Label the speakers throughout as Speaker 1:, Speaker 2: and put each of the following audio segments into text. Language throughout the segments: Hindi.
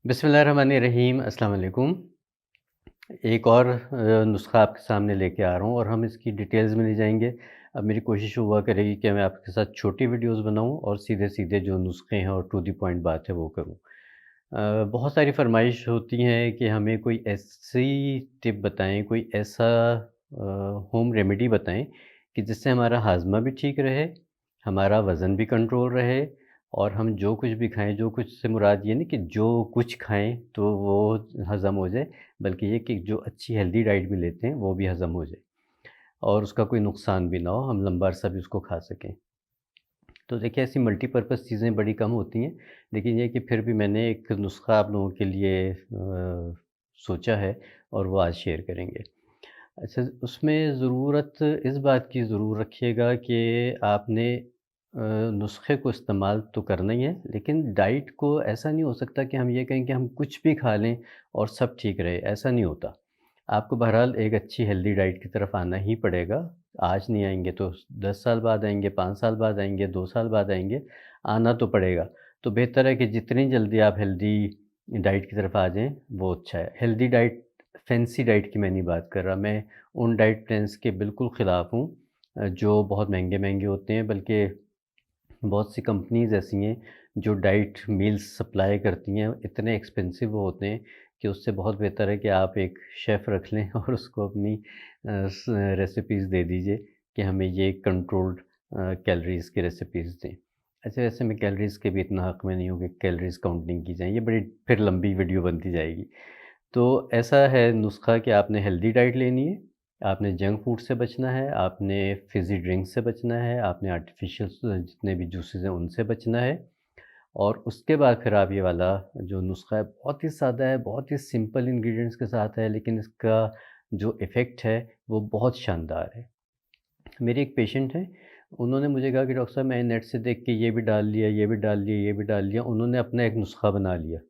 Speaker 1: बिस्मिल्लाहिर्रहमानिर्रहीम, अस्सलाम वालेकुम। एक और नुस्ख़ा आपके सामने लेके आ रहा हूँ और हम इसकी डिटेल्स में नहीं जाएँगे। अब मेरी कोशिश हुआ करेगी कि मैं आपके साथ छोटी वीडियोज़ बनाऊँ और सीधे-सीधे जो नुस्ख़े हैं और टू द पॉइंट बात है वो करूँ। बहुत सारी फ़रमाइश होती हैं कि हमें कोई ऐसी टिप बताएँ, कोई ऐसा होम रेमेडी बताएँ कि जिससे हमारा हाज़मा भी ठीक रहे, हमारा वज़न भी कंट्रोल रहे और हम जो कुछ भी खाएँ, जो कुछ से मुराद ये नहीं कि जो कुछ खाएँ तो वो हज़म हो जाए, बल्कि ये कि जो अच्छी हेल्दी डाइट भी लेते हैं वो भी हज़म हो जाए और उसका कोई नुकसान भी ना हो, हम लंबा अरसा भी उसको खा सकें। तो देखिए ऐसी मल्टीपर्पज़ चीज़ें बड़ी कम होती हैं, लेकिन ये है कि फिर भी मैंने एक नुस्ख़ा आप लोगों के लिए सोचा है और वो आज शेयर करेंगे। अच्छा, उसमें ज़रूरत इस बात की ज़रूर रखिएगा कि आपने नुस्ख़े को इस्तेमाल तो करना ही है, लेकिन डाइट को ऐसा नहीं हो सकता कि हम ये कहें कि हम कुछ भी खा लें और सब ठीक रहे, ऐसा नहीं होता। आपको बहरहाल एक अच्छी हेल्दी डाइट की तरफ आना ही पड़ेगा। आज नहीं आएँगे तो 10 साल बाद आएँगे, 5 साल बाद आएँगे, 2 साल बाद आएँगे, आना तो पड़ेगा। तो बेहतर है कि जितनी जल्दी आप हेल्दी डाइट की तरफ आ जाएँ, वो अच्छा है। हेल्दी डाइट, फैंसी डाइट की मैं नहीं बात कर रहा, मैं उन डाइट प्लान्स के बिल्कुल ख़िलाफ़ हूँ जो बहुत महँगे-महँगे होते हैं, बल्कि बहुत सी कंपनीज़ ऐसी हैं जो डाइट मील्स सप्लाई करती हैं, इतने एक्सपेंसिव वो होते हैं कि उससे बहुत बेहतर है कि आप एक शेफ़ रख लें और उसको अपनी रेसिपीज़ दे दीजिए कि हमें ये कंट्रोल्ड कैलोरीज़ की रेसिपीज़ दें। अच्छा, वैसे मैं कैलोरीज़ के भी इतना हक़ में नहीं हूँ कि कैलोरीज़ काउंटिंग की जाए, ये बड़ी फिर लंबी वीडियो बनती जाएगी। तो ऐसा है नुस्ख़ा कि आपने हेल्दी डाइट लेनी है, आपने जंक फूड से बचना है, आपने फ़िज़ी ड्रिंक से बचना है, आपने आर्टिफ़िशियल जितने भी जूसेज़ हैं उनसे बचना है और उसके बाद फिर आप ये वाला जो नुस्ख़ा है बहुत ही सादा है, बहुत ही सिंपल इंग्रीडिएंट्स के साथ है, लेकिन इसका जो इफ़ेक्ट है वो बहुत शानदार है। मेरी एक पेशेंट हैं, उन्होंने मुझे कहा कि डॉक्टर साहब मैंने नेट से देख के ये भी डाल लिया, ये भी डाल लिया, ये भी डाल लिया। उन्होंने अपना एक नुस्ख़ा बना लिया।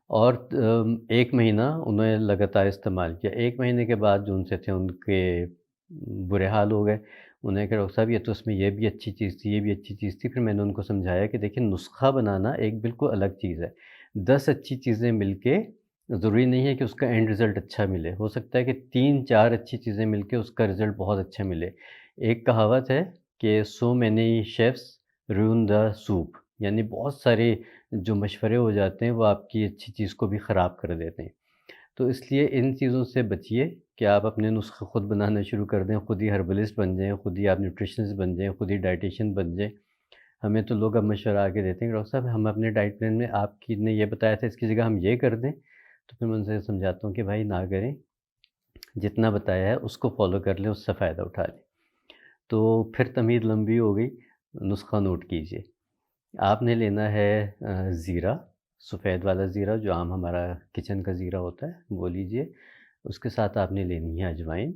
Speaker 1: और 1 महीना उन्होंने लगातार इस्तेमाल किया। 1 महीने के बाद जो उनसे थे उनके बुरे हाल हो गए। उन्होंने कहा डॉक्टर साहब ये तो इसमें ये भी अच्छी चीज़ थी, ये भी अच्छी चीज़ थी। फिर मैंने उनको समझाया कि देखिए नुस्ख़ा बनाना एक बिल्कुल अलग चीज़ है। 10 अच्छी चीज़ें मिलके ज़रूरी नहीं है कि उसका एंड रिज़ल्ट अच्छा मिले। हो सकता है कि 3-4 अच्छी चीज़ें मिलके उसका रिज़ल्ट बहुत अच्छा मिले। एक कहावत है कि so many chefs रूइन the soup, यानी बहुत सारे जो मशवरे हो जाते हैं वो आपकी अच्छी चीज़ को भी ख़राब कर देते हैं। तो इसलिए इन चीज़ों से बचिए कि आप अपने नुस्ख़े खुद बनाना शुरू कर दें, खुद ही हर्बलिस्ट बन जाएँ, खुद ही आप न्यूट्रिशनिस्ट बन जाएँ, खुद ही डायटीशियन बन जाएँ। हमें तो लोग अब मशवरा आके देते हैं कि डॉक्टर साहब हम अपने डाइट प्लान में आपकी ने ये बताया था इसकी जगह हम ये कर दें। तो फिर मैं उनसे समझाता हूँ कि भाई ना करें, जितना बताया है उसको फ़ॉलो कर लें, उससे फ़ायदा उठा लें। तो फिर तमीज़ लंबी हो गई, नुस्ख़ा नोट कीजिए। आपने लेना है ज़ीरा, सफ़ेद वाला ज़ीरा जो आम हमारा किचन का ज़ीरा होता है, वो लीजिए। उसके साथ आपने लेनी है अजवाइन।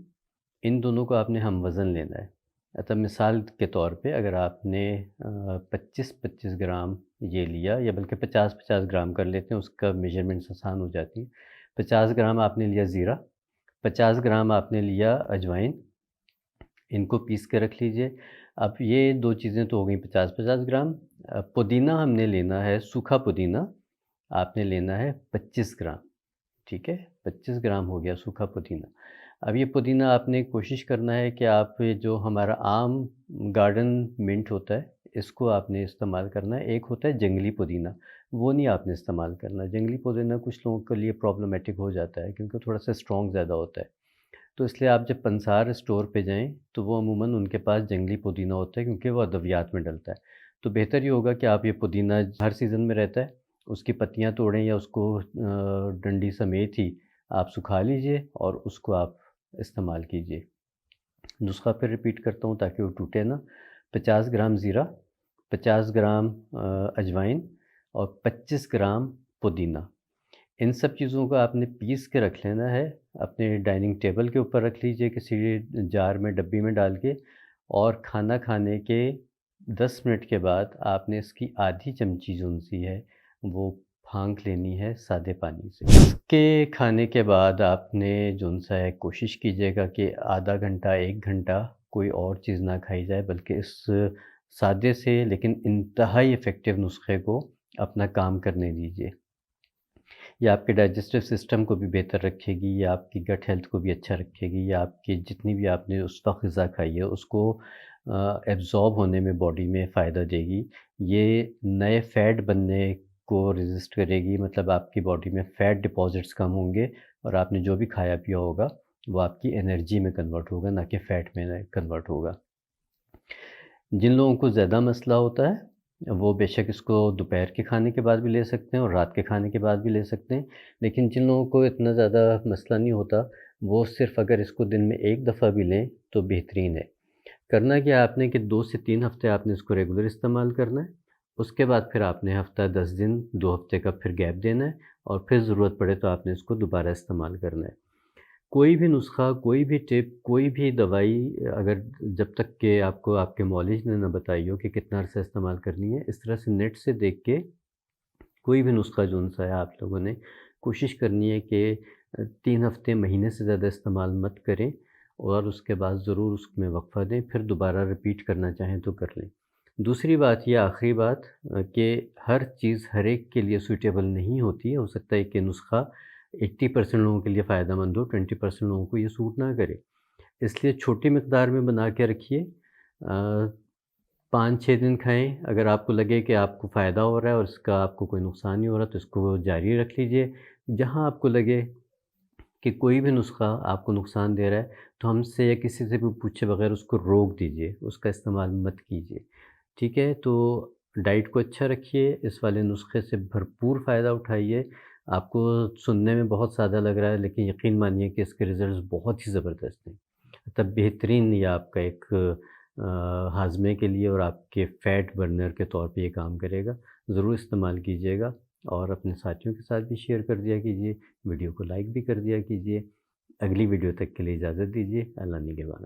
Speaker 1: इन दोनों को आपने हम वज़न लेना है। मिसाल के तौर पे अगर आपने 25-25 ग्राम ये लिया या बल्कि 50-50 ग्राम कर लेते हैं, उसका मेज़रमेंट्स आसान हो जाती है। 50 ग्राम आपने लिया ज़ीरा, 50 ग्राम आपने लिया अजवाइन, इनको पीस के रख लीजिए। अब ये 2 चीज़ें तो हो गई 50-50 ग्राम। पुदीना हमने लेना है, सूखा पुदीना आपने लेना है 25 ग्राम, ठीक है? 25 ग्राम हो गया सूखा पुदीना। अब ये पुदीना आपने कोशिश करना है कि आप ये जो हमारा आम गार्डन मिंट होता है, इसको आपने इस्तेमाल करना है। एक होता है जंगली पुदीना, वो नहीं आपने इस्तेमाल करना। जंगली पुदीना कुछ लोगों के लिए प्रॉब्लमैटिक हो जाता है क्योंकि थोड़ा-सा स्ट्रॉन्ग ज़्यादा होता है। तो इसलिए आप जब पंसार स्टोर पे जाएँ, तो वो अमूमन उनके पास जंगली पुदीना होता है क्योंकि वो अद्वियात में डलता है। तो बेहतर ये होगा कि आप ये पुदीना हर सीज़न में रहता है, उसकी पत्तियाँ तोड़ें या उसको डंडी समेत ही आप सुखा लीजिए और उसको आप इस्तेमाल कीजिए। नुस्ख़ा फिर रिपीट करता हूँ ताकि वो टूटे ना। 50 ग्राम ज़ीरा, 50 ग्राम अजवाइन और 25 ग्राम पुदीना। इन सब चीज़ों को आपने पीस के रख लेना है, अपने डाइनिंग टेबल के ऊपर रख लीजिए किसी जार में, डब्बी में डाल के और खाना खाने के 10 मिनट के बाद आपने इसकी आधी चमची जो-सी है, वो फाँक लेनी है सादे पानी से। इसके खाने के बाद आपने जो-सा है कोशिश कीजिएगा कि आधा घंटा, 1 घंटा कोई और चीज़ ना खाई जाए बल्कि इस सादे से लेकिन इंतहाई इफ़ेक्टिव नुस्खे को अपना काम करने दीजिए। ये आपके डाइजेस्टिव सिस्टम को भी बेहतर रखेगी, ये आपकी गट हेल्थ को भी अच्छा रखेगी, ये आपकी जितनी भी आपने उस वक़्त ग़िज़ा खाई है उसको एब्ज़ॉर्ब होने में बॉडी में फ़ायदा देगी। ये नए फ़ैट बनने को रेज़िस्ट करेगी, मतलब आपकी बॉडी में फ़ैट डिपॉज़िट्स कम होंगे और आपने जो भी खाया पिया होगा, वो आपकी एनर्जी में कन्वर्ट होगा, ना कि फ़ैट में कन्वर्ट होगा। जिन लोगों को ज़्यादा मसला होता है, वो बेशक इसको दोपहर के खाने के बाद भी ले सकते हैं और रात के खाने के बाद भी ले सकते हैं। लेकिन जिन लोगों को इतना ज़्यादा मसला नहीं होता, वो सिर्फ़ अगर इसको दिन में 1 दफ़ा भी लें, तो बेहतरीन है। करना क्या है आपने कि 2 से 3 हफ़्ते आपने इसको रेगुलर इस्तेमाल करना है। उसके बाद फिर आपने हफ़्ता 10 दिन, 2 हफ़्ते का फिर गैप देना है और फिर ज़रूरत पड़े तो आपने इसको दोबारा इस्तेमाल करना है। कोई भी नुस्ख़ा, कोई भी टिप, कोई भी दवाई अगर जब तक कि आपको आपके मौलिज ने ना बताई हो कि कितना अरसा इस्तेमाल करनी है, इस तरह से नेट से देख के कोई भी नुस्ख़ा जो-सा है आप लोगों ने कोशिश करनी है कि 3 हफ़्ते, महीने से ज़्यादा इस्तेमाल मत करें और उसके बाद ज़रूर उसमें वक़्फ़ा दें, फिर दोबारा रिपीट करना चाहें तो कर लें। दूसरी बात या आखिरी बात कि हर चीज़ हर एक के लिए सूटेबल नहीं होती है। हो सकता है कि नुस्ख़ा 80% लोगों के लिए फ़ायदेमंद हो, 20% लोगों को ये सूट ना करे। इसलिए छोटी मिक़दार में बना के रखिए। 5-6 दिन खाएँ, अगर आपको लगे कि आपको फ़ायदा हो रहा है और इसका आपको कोई नुकसान नहीं हो रहा, तो इसको जारी रख लीजिए। जहाँ आपको लगे कि कोई भी नुस्ख़ा आपको नुकसान दे रहा है, तो हमसे या किसी से भी पूछे बगैर उसको रोक दीजिए, उसका इस्तेमाल मत कीजिए। ठीक है? तो डाइट को अच्छा रखिए, इस वाले नुस्खे से भरपूर फ़ायदा उठाइए। आपको सुनने में बहुत सादा लग रहा है, लेकिन यकीन मानिए कि इसके रिज़ल्ट्स बहुत ही ज़बरदस्त हैं। तब बेहतरीन ये आपका एक हाज़मे के लिए और आपके फ़ैट बर्नर के तौर पे ये काम करेगा। ज़रूर इस्तेमाल कीजिएगा और अपने साथियों के साथ भी शेयर कर दिया कीजिए। वीडियो को लाइक भी कर दिया कीजिए। अगली वीडियो तक के लिए इजाज़त दीजिए। अल्लाह निगहबान।